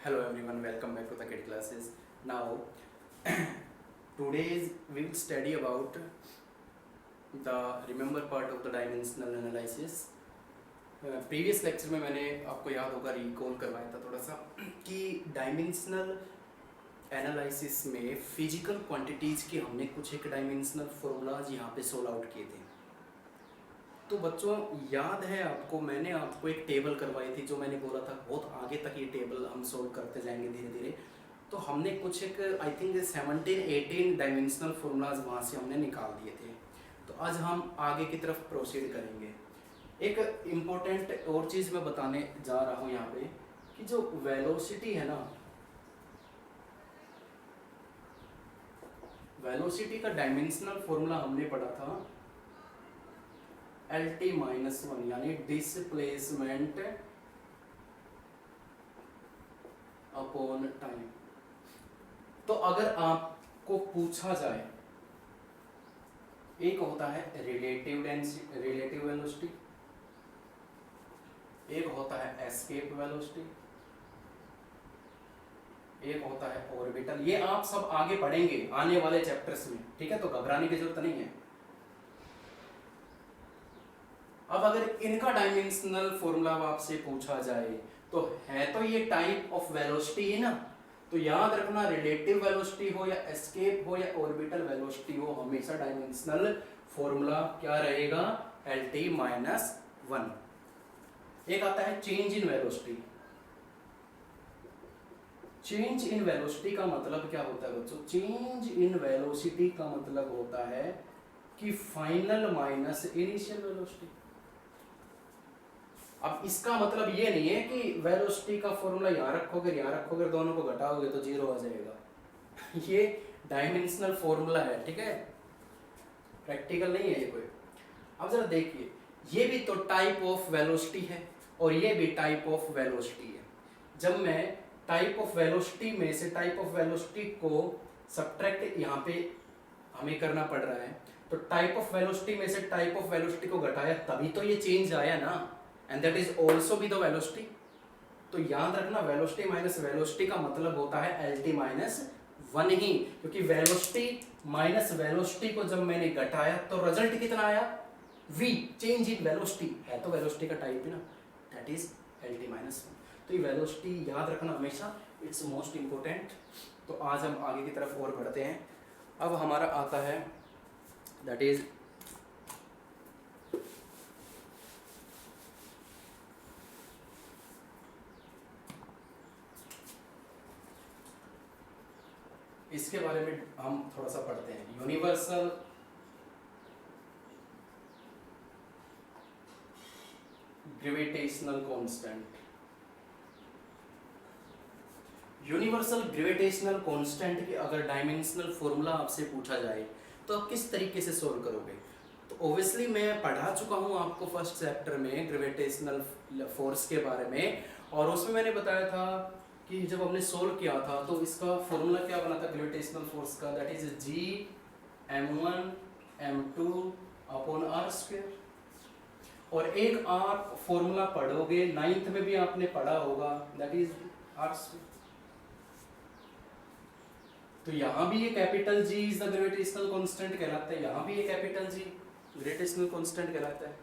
Hello everyone, welcome back to the KIT classes. Now, today's we will study about the remember part of the dimensional analysis. Previous lecture में मैंने आपको याद होगा recall करवाया था थोड़ा सा कि डायमेंशनल एनालिसिस में फिजिकल क्वांटिटीज़ के हमने कुछ एक डायमेंशनल फॉर्मूलाज यहाँ पे सोल्व आउट किए थे। तो बच्चों याद है आपको, मैंने आपको एक टेबल करवाई थी जो मैंने बोला था बहुत आगे तक ये टेबल हम सोल्व करते जाएंगे धीरे धीरे। तो हमने कुछ एक आई थिंक 17-18 डायमेंशनल फॉर्मूलाज वहाँ से हमने निकाल दिए थे। तो आज हम आगे की तरफ प्रोसीड करेंगे। एक इम्पोर्टेंट और चीज़ मैं बताने जा रहा हूँ यहाँ पे कि जो वेलोसिटी है ना, वेलोसिटी का डायमेंशनल फॉर्मूला हमने पढ़ा था LT-1 यानी डिस्प्लेसमेंट अपॉन टाइम। तो अगर आपको पूछा जाए, एक होता है रिलेटिव डेंसिटी, रिलेटिव वेलोसिटी, एक होता है एस्केप वेलोसिटी, एक होता है ऑर्बिटल। ये आप सब आगे पढ़ेंगे आने वाले चैप्टर्स में, ठीक है? तो घबराने की जरूरत नहीं है। अब अगर इनका डायमेंशनल फॉर्मूला आपसे पूछा जाए तो है तो ये टाइप ऑफ वेलोसिटी है ना, तो याद रखना रिलेटिव वेलोसिटी हो या एस्केप हो या ऑर्बिटल वेलोसिटी हो, हमेशा डायमेंशनल फॉर्मूला क्या रहेगा? LT-1। एक आता है change in velocity. Change in velocity का मतलब क्या होता है बच्चों? चेंज इन वेलोसिटी का मतलब होता है कि फाइनल माइनस इनिशियल वेलोसिटी। अब इसका मतलब ये नहीं है कि वेलोसिटी का फॉर्मूला यहाँ रखोगे, दोनों को घटाओगे तो जीरो आ जाएगा। ये डायमेंशनल फॉर्मूला है, ठीक है? प्रैक्टिकल नहीं है ये कोई। अब जरा देखिए, ये भी तो टाइप ऑफ वेलोसिटी है और ये भी टाइप ऑफ वेलोसिटी है। जब मैं टाइप ऑफ वेलोसिटी में से टाइप ऑफ वेलोसिटी को सब्ट्रैक्ट यहाँ पे हमें करना पड़ रहा है, तो टाइप ऑफ वेलोसिटी में से टाइप ऑफ वेलोसिटी को घटाया तभी तो ये चेंज आया ना, and that is also be the velocity. तो याद रखना वेलोसिटी माइनस वेलोसिटी का मतलब होता है LT-1 ही, क्योंकि वेलोसिटी माइनस वेलोसिटी को जब मैंने घटाया तो रिजल्ट कितना आया? V, चेंज इन वेलोसिटी है तो वेलोसिटी का टाइप है ना, दैट इज LT-1। तो ये वेलोसिटी याद रखना हमेशा, इट्स मोस्ट इंपोर्टेंट। तो आज हम आगे की तरफ और बढ़ते हैं। अब हमारा आता है दैट इज इसके बारे में हम थोड़ा सा पढ़ते हैं। Universal gravitational constant. Universal gravitational constant के अगर डायमेंशनल फॉर्मूला आपसे पूछा जाए तो आप किस तरीके से सोल्व करोगे? तो ऑब्वियसली मैं पढ़ा चुका हूँ आपको फर्स्ट चैप्टर में ग्रेविटेशनल फोर्स के बारे में, और उसमें मैंने बताया था कि जब हमने सोल्व किया था तो इसका फॉर्मूला क्या बना था ग्रेविटेशनल फोर्स का? That is G(m1m2) upon r²। और एक आप फॉर्मूला पढ़ोगे 9th में भी आपने पढ़ा होगा, दैट इज r²। तो यहाँ भी ये capital G is the gravitational constant कहलाता है, यहाँ भी ये कैपिटल G ग्रेविटेशनल कांस्टेंट कहलाता है।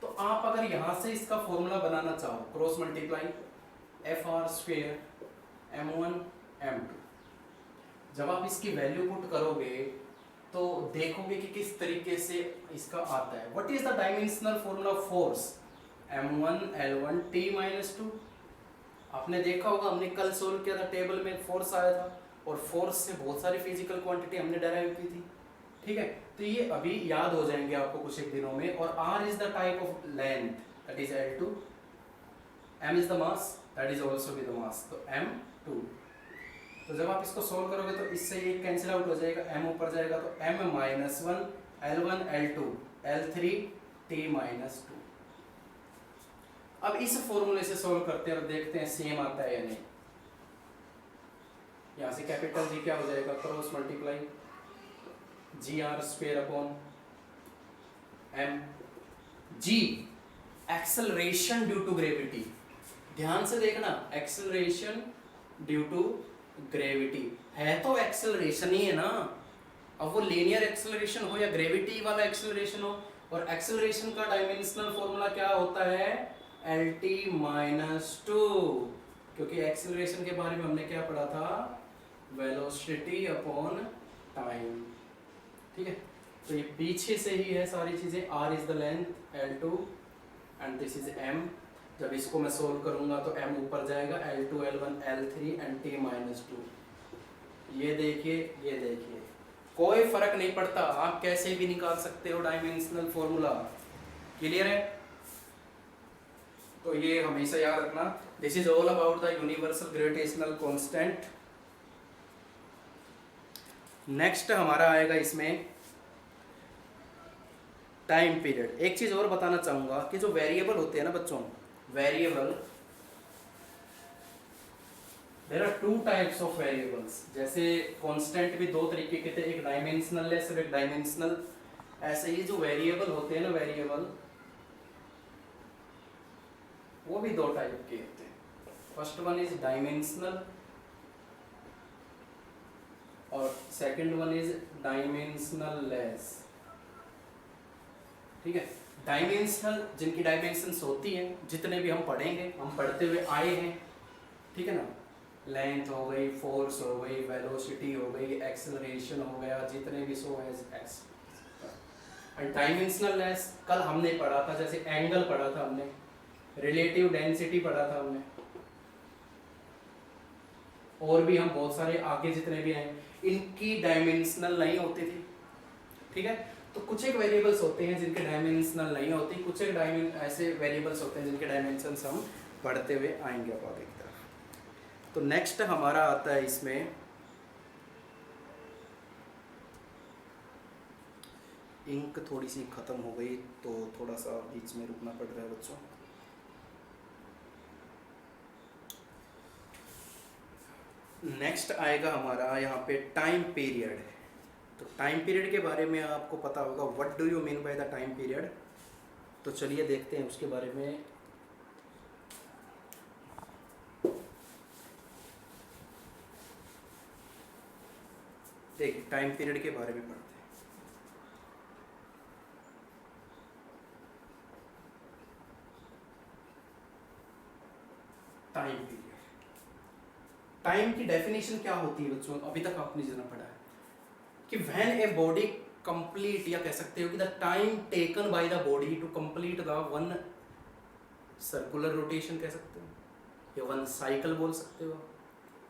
तो आप अगर यहाँ से इसका फॉर्मूला बनाना चाहो, क्रॉस मल्टीप्लाई FR² m1m2, जब आप इसकी वैल्यू पुट करोगे तो देखोगे कि किस तरीके से इसका आता है। What is the dimensional formula of force? m1L1T-2। आपने देखा होगा, हमने कल सोल्व किया था, टेबल में फोर्स आया था और फोर्स से बहुत सारी फिजिकल क्वांटिटी हमने डेराइव की थी, ठीक है? तो ये अभी याद हो जाएंगे आपको कुछ एक दिनों में। और r is the type of length, that is L2, m is the mass, that is also be the mass, तो m2। तो जब आप इसको सोल्व करोगे तो इससे ये कैंसिल आउट हो जाएगा, m ऊपर जाएगा तो m-1 L1 L2 L3 T-2। अब इस फॉर्मूले से सोल्व करते हैं और देखते हैं सेम आता है या नहीं। यहाँ से कैपिटल G क्या हो जाएगा? Cross multiply GR² upon m। G acceleration due to gravity, ध्यान से देखना, एक्सेलरेशन ड्यू टू ग्रेविटी। है तो एक्सेलरेशन ही है ना, अब वो लीनियर एक्सेलरेशन हो या ग्रेविटी वाला एक्सेलरेशन हो। और एक्सेलरेशन का डायमेंशनल फॉर्मूला क्या होता है, Lt-2, क्योंकि एक्सेलरेशन के बारे में हमने क्या पढ़ा था, वेलोसिटी अपॉन टाइम। ठीक है, तो ये पीछे से ही है सारी चीजें। r is the length, L2 and this is m। जब इसको मैं सोल्व करूंगा तो m ऊपर जाएगा, L2 L1 L3 and t-2। ये देखिए, ये देखिए, कोई फर्क नहीं पड़ता, आप कैसे भी निकाल सकते हो डायमेंशनल फॉर्मूला। क्लियर है? तो ये हमेशा याद रखना, this is all about the universal gravitational constant. Next हमारा आएगा इसमें टाइम पीरियड। एक चीज और बताना चाहूंगा कि जो वेरिएबल होते हैं ना बच्चों, variable, there are two types of variables. जैसे कांस्टेंट भी दो तरीके के थे, एक डायमेंशनल लेस और एक डायमेंशनल। ऐसे ही जो वेरिएबल होते हैं ना, वेरिएबल, वो भी दो टाइप के होते हैं। फर्स्ट वन इज डायमेंशनल और second one is dimensional less. ठीक है, डायमेंशनल जिनकी डायमेंशंस होती हैं, जितने भी हम पढ़ेंगे, हम पढ़ते हुए आए हैं, ठीक है ना, लेंथ हो गई, फोर्स हो गई, वेलोसिटी हो गई, एक्सेलरेशन हो गया, जितने भी सो एज एक्स। और डायमेंशनल लेस कल हमने पढ़ा था, जैसे एंगल पढ़ा था हमने, रिलेटिव डेंसिटी पढ़ा था हमने, और भी हम बहुत सारे आगे जितने भी हैं, इनकी डायमेंशनल नहीं होती थी। ठीक है, तो कुछ एक वेरिएबल्स होते हैं जिनके डायमेंशनल नहीं होती, कुछ एक ऐसे वेरिएबल्स होते हैं जिनके डायमेंशंस हम पढ़ते हुए आएंगे अब आगे की तरफ। तो नेक्स्ट हमारा आता है इसमें इंक थोड़ी सी ख़त्म हो गई तो थोड़ा सा बीच में रुकना पड़ रहा है बच्चों। नेक्स्ट आएगा हमारा यहाँ पे टाइम पीरियड। तो टाइम पीरियड के बारे में आपको पता होगा, what do you mean by the time period. तो चलिए देखते हैं उसके बारे में। देखिए, टाइम पीरियड के बारे में पढ़ते हैं। टाइम पीरियड, टाइम की डेफिनेशन क्या होती है बच्चों, अभी तक आपने जितना पढ़ा है कि व्हेन ए बॉडी कंप्लीट, या कह सकते हो कि the time taken by the body to complete the one circular rotation, कह सकते हो, या वन साइकिल बोल सकते हो।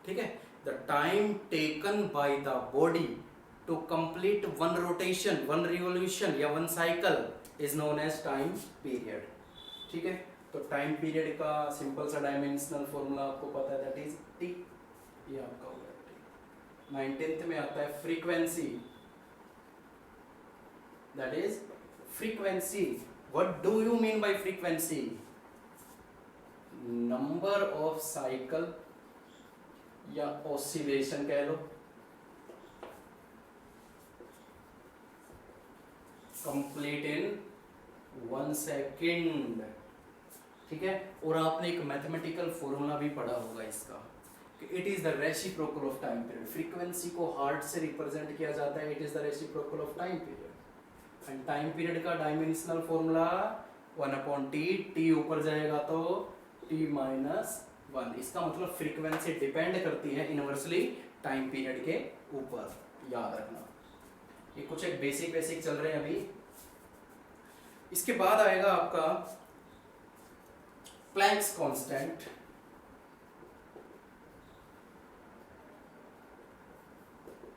ठीक है, the time taken by the body to complete one rotation, one revolution या one cycle is known as time period. ठीक है, तो टाइम पीरियड का सिंपल सा डायमेंशनल फॉर्मूला आपको पता है, दैट इज टी। ये आपका हो गया टी। 19th में आता है frequency, that is frequency. What do you mean by frequency, number of cycle या ऑसिलेशन कह लो, कंप्लीट इन 1 सेकेंड। ठीक है, और आपने एक मैथमेटिकल फॉर्मूला भी पढ़ा होगा इसका, कि it is the reciprocal of time period. Frequency को हार्ट से रिप्रेजेंट किया जाता है, it is the reciprocal of time period. And time period का डायमेंशनल फॉर्मूला 1/t, t ऊपर जाएगा तो t-1। इसका मतलब फ्रीक्वेंसी डिपेंड करती है इनवर्सली टाइम पीरियड के ऊपर, याद रखना। ये कुछ एक बेसिक चल रहे हैं अभी। इसके बाद आएगा आपका प्लैंक्स कांस्टेंट।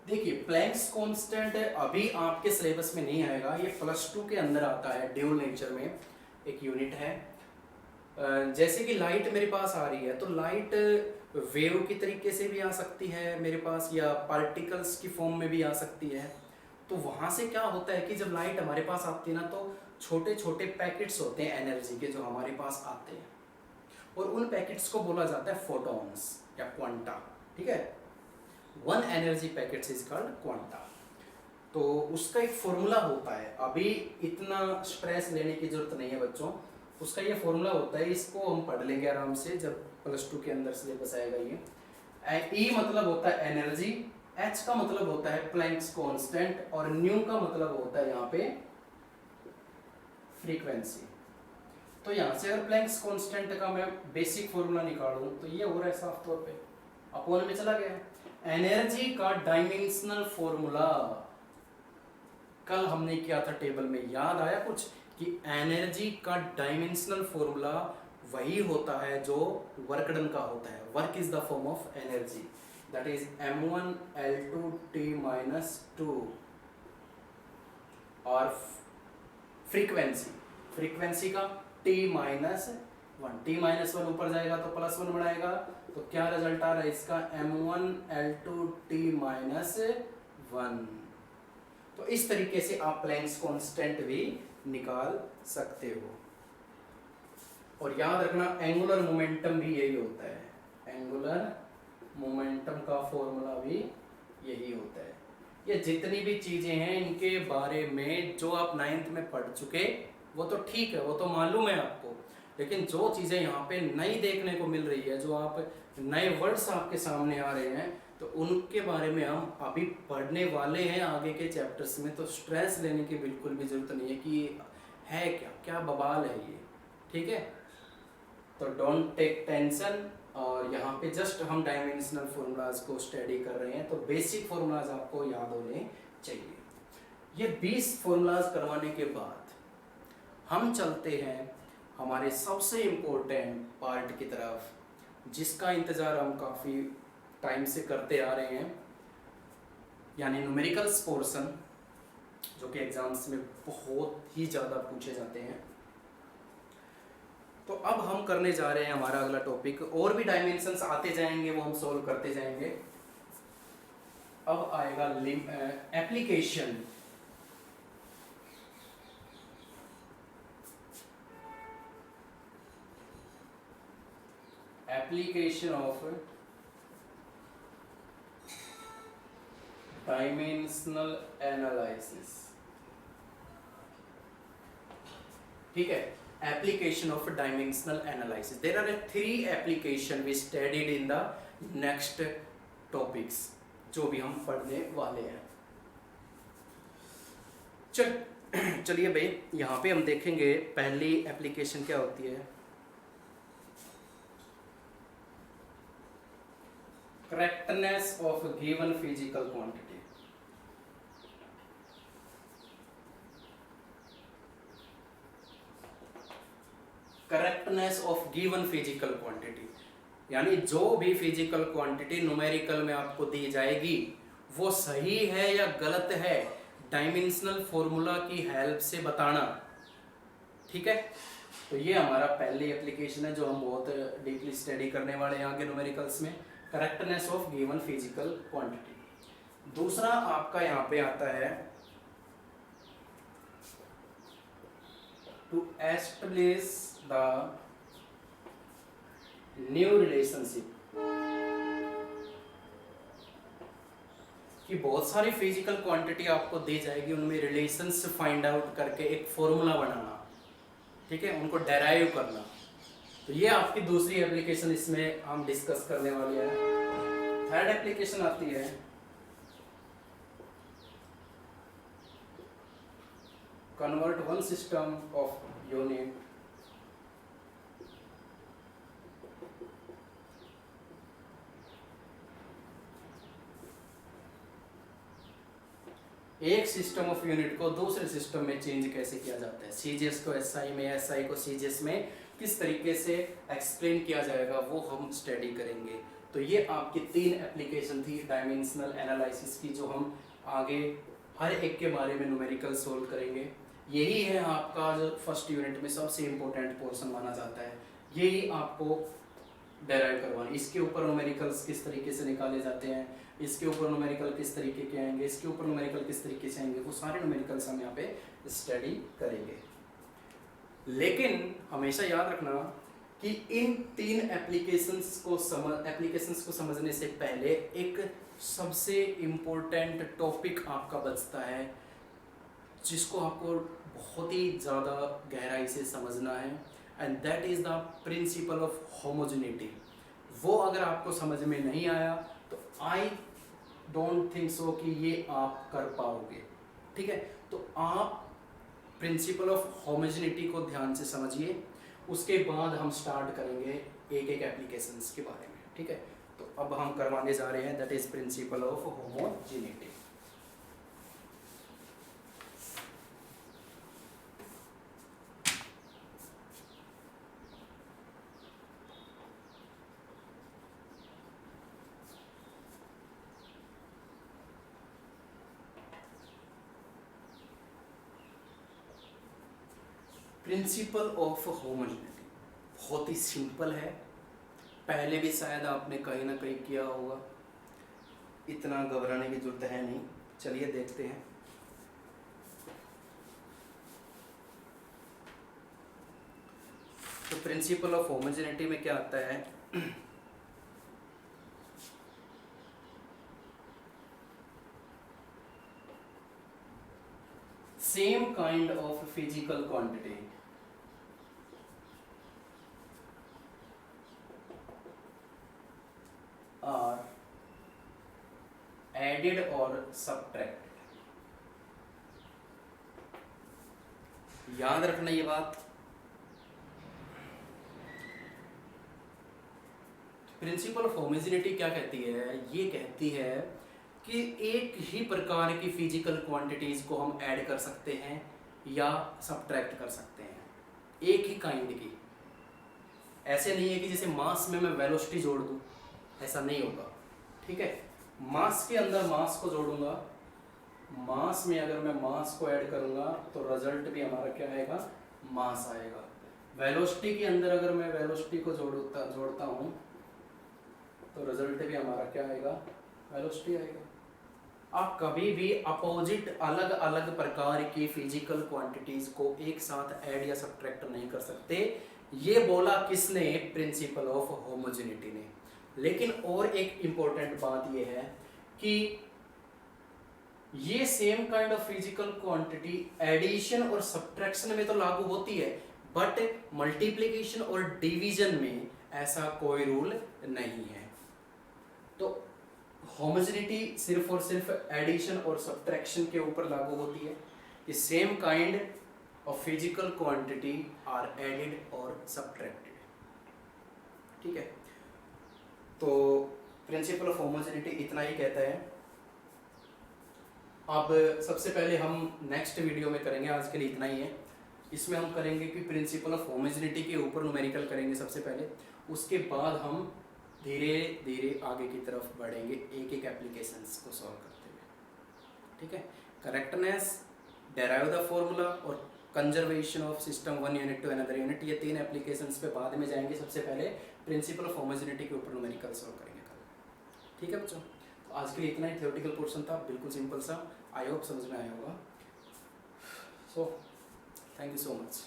देखिए, प्लैंक्स कांस्टेंट अभी आपके सिलेबस में नहीं आएगा, ये +2 के अंदर आता है, ड्यूल नेचर में एक यूनिट है। जैसे कि लाइट मेरे पास आ रही है, तो लाइट वेव की तरीके से भी आ सकती है मेरे पास, या पार्टिकल्स की फॉर्म में भी आ सकती है। तो वहाँ से क्या होता है कि जब लाइट हमारे पास आती है ना, तो छोटे छोटे पैकेट्स होते हैं एनर्जी के जो हमारे पास आते हैं, और उन पैकेट्स को बोला जाता है फोटॉन्स या क्वांटा। ठीक है, one energy packets is called quanta. तो उसका एक फॉर्मूला होता है, अभी इतना स्ट्रेस लेने की जरूरत नहीं है बच्चों, उसका ये फॉर्मूला होता है, इसको हम पढ़ लेंगे आराम से जब +2 के अंदर सिलेबस आएगा ये। ई मतलब होता है एनर्जी, एच का मतलब होता है प्लैंक्स कांस्टेंट और न्यू का मतलब होता है यहाँ पे फ्रीक्वेंसी। तो यहाँ से अगर प्लैंक्स कांस्टेंट का मैं बेसिक फॉर्मूला निकालूं तो ये हो रहा है साफ तौर पे, अपॉन में चला गया। एनर्जी का डायमेंशनल फॉर्मूला कल हमने किया था टेबल में, याद आया कुछ कि एनर्जी का डायमेंशनल फॉर्मूला वही होता है जो वर्क डन का होता है। Work is the form of energy, that is m1l2t-2 और फ्रीक्वेंसी का t-1, t-1 ऊपर जाएगा तो +1 बनाएगा, तो क्या रिजल्ट आ रहा है इसका m1l2t-1। तो इस तरीके से आप प्लैंक्स कांस्टेंट भी निकाल सकते हो। और याद रखना एंगुलर मोमेंटम भी यही होता है, एंगुलर मोमेंटम का फॉर्मूला भी यही होता है। ये जितनी भी चीजें हैं इनके बारे में जो आप 9th में पढ़ चुके वो तो ठीक है, वो तो मालूम है आपको, लेकिन जो चीजें यहाँ पे नई देखने को मिल रही है, जो आप नए वर्ड्स आपके सामने आ रहे हैं, तो उनके बारे में हम अभी पढ़ने वाले हैं आगे के चैप्टर्स में। तो स्ट्रेस लेने की बिल्कुल भी जरूरत नहीं है कि है क्या क्या बवाल है ये, ठीक है। तो डोंट टेक टेंशन, और यहाँ पे जस्ट हम डायमेंशनल फॉर्मूलाज को स्टडी कर रहे हैं, तो बेसिक फॉर्मूलाज आपको याद होने चाहिए। ये 20 फॉर्मूलाज करवाने के बाद हम चलते हैं हमारे सबसे इम्पोर्टेंट पार्ट की तरफ, जिसका इंतज़ार हम काफ़ी टाइम से करते आ रहे हैं, यानी न्यूमेरिकल्स पोर्शन, जो कि एग्जाम्स में बहुत ही ज़्यादा पूछे जाते हैं। तो अब हम करने जा रहे हैं हमारा अगला टॉपिक, और भी डायमेंशंस आते जाएंगे, वो हम सॉल्व करते जाएंगे। अब आएगा application. Application of dimensional analysis, ठीक है। application of dimensional analysis, there are 3 application we studied in the next topics जो भी हम पढ़ने वाले हैं। चलिए भाई, यहाँ पे हम देखेंगे पहली एप्लीकेशन क्या होती है, correctness of given physical quantity. Correctness of given physical quantity, यानी जो भी फिजिकल क्वांटिटी न्यूमेरिकल में आपको दी जाएगी वो सही है या गलत है, डायमेंशनल फॉर्मूला की हेल्प से बताना, ठीक है। तो ये हमारा पहली एप्लीकेशन है जो हम बहुत डीपली स्टडी करने वाले हैं आगे न्यूमेरिकल्स में, correctness of given physical quantity. दूसरा आपका यहाँ पे आता है to establish the new relationship, कि बहुत सारी फिजिकल क्वांटिटी आपको दी जाएगी, उनमें रिलेशंस फाइंड आउट करके एक फॉर्मूला बनाना, ठीक है, उनको डेराइव करना। तो ये आपकी दूसरी एप्लीकेशन इसमें हम डिस्कस करने वाले हैं। थर्ड एप्लीकेशन आती है convert one system of unit एक सिस्टम ऑफ यूनिट को दूसरे सिस्टम में चेंज कैसे किया जाता है, सीजीएस को एसआई में, एसआई को सीजीएस में किस तरीके से एक्सप्लेन किया जाएगा वो हम स्टडी करेंगे। तो ये आपकी 3 एप्लीकेशन थी डायमेंशनल एनालिसिस की, जो हम आगे हर एक के बारे में न्यूमेरिकल सोल्व करेंगे। यही है आपका जो फर्स्ट यूनिट में सबसे इम्पोर्टेंट पोर्शन माना जाता है, यही आपको डेराइव करवाना। इसके ऊपर न्यूमेरिकल्स किस तरीके से निकाले जाते हैं, इसके ऊपर न्यूमेरिकल किस तरीके के आएंगे, इसके ऊपर न्यूमेरिकल किस तरीके से आएंगे, वो सारे न्यूमेरिकल्स हम यहाँ पे स्टडी करेंगे। लेकिन हमेशा याद रखना कि इन 3 एप्लीकेशंस को समझने से पहले एक सबसे इम्पोर्टेंट टॉपिक आपका बचता है, जिसको आपको बहुत ही ज़्यादा गहराई से समझना है, and that is the principle of homogeneity. वो अगर आपको समझ में नहीं आया तो आई डोंट थिंक सो कि ये आप कर पाओगे, ठीक है। तो आप प्रिंसिपल ऑफ होमोजेनिटी को ध्यान से समझिए, उसके बाद हम स्टार्ट करेंगे एक एक एप्लीकेशंस के बारे में, ठीक है। तो अब हम करवाने जा रहे हैं that is principle of homogeneity. Principle of homogeneity बहुत ही सिंपल है, पहले भी शायद आपने कहीं ना कहीं किया होगा, इतना घबराने की जरूरत है नहीं। चलिए देखते हैं। तो प्रिंसिपल ऑफ होमोजेनिटी में क्या आता है, same kind of physical quantity are added or subtracted। याद रखना ये बात, प्रिंसिपल ऑफ होमोजेनिटी क्या कहती है, ये कहती है कि एक ही प्रकार की फिजिकल क्वांटिटीज को हम ऐड कर सकते हैं या सब्ट्रैक्ट कर सकते हैं, एक ही काइंड की। ऐसे नहीं है कि जैसे मास में मैं वेलोसिटी जोड़ दूं, ऐसा नहीं होगा, ठीक है। मास के अंदर मास को जोड़ूंगा, मास में अगर मैं मास को ऐड करूंगा तो रिजल्ट भी हमारा क्या आएगा, मास आएगा। वेलोसिटी के अंदर अगर मैं वेलोसिटी को जोड़ता हूं तो रिजल्ट भी हमारा क्या आएगा, वेलोसिटी आएगा। आप कभी भी अपोजिट अलग अलग प्रकार की फिजिकल क्वांटिटीज को एक साथ ऐड या सब्ट्रैक्ट नहीं कर सकते। ये बोला किसने, प्रिंसिपल ऑफ होमोजेनिटी ने। लेकिन और एक इंपॉर्टेंट बात यह है कि ये same kind of physical quantity addition और सब्ट्रैक्शन में तो लागू होती है, बट मल्टीप्लिकेशन और डिवीजन में ऐसा कोई रूल नहीं है। तो होमोजेनिटी सिर्फ और सिर्फ एडिशन और सब्ट्रैक्शन के ऊपर लागू होती है कि same kind of physical quantity are added और सब्ट्रैक्टेड, ठीक है। तो प्रिंसिपल ऑफ होमोजेनिटी इतना ही कहता है। अब सबसे पहले हम नेक्स्ट वीडियो में करेंगे, आज के लिए इतना ही है। इसमें हम करेंगे कि प्रिंसिपल ऑफ होमोजेनिटी के ऊपर न्यूमेरिकल करेंगे सबसे पहले, उसके बाद हम धीरे धीरे आगे की तरफ बढ़ेंगे एक एक एप्लीकेशंस को सॉल्व करते हुए, ठीक है। करेक्टनेस, डेराइव द फॉर्मूला और conservation of system one unit to another unit, ये 3 एप्लीकेशंस पे बाद में जाएंगे। सबसे पहले प्रिंसिपल ऑफ होमोजेनिटी के ऊपर न्यूमेरिकल सॉल्व करेंगे कल, ठीक है बच्चों। तो आज के लिए इतना ही थ्योरेटिकल पोर्शन था, बिल्कुल सिंपल सा। आई होप समझ में आया होगा। So thank you so much.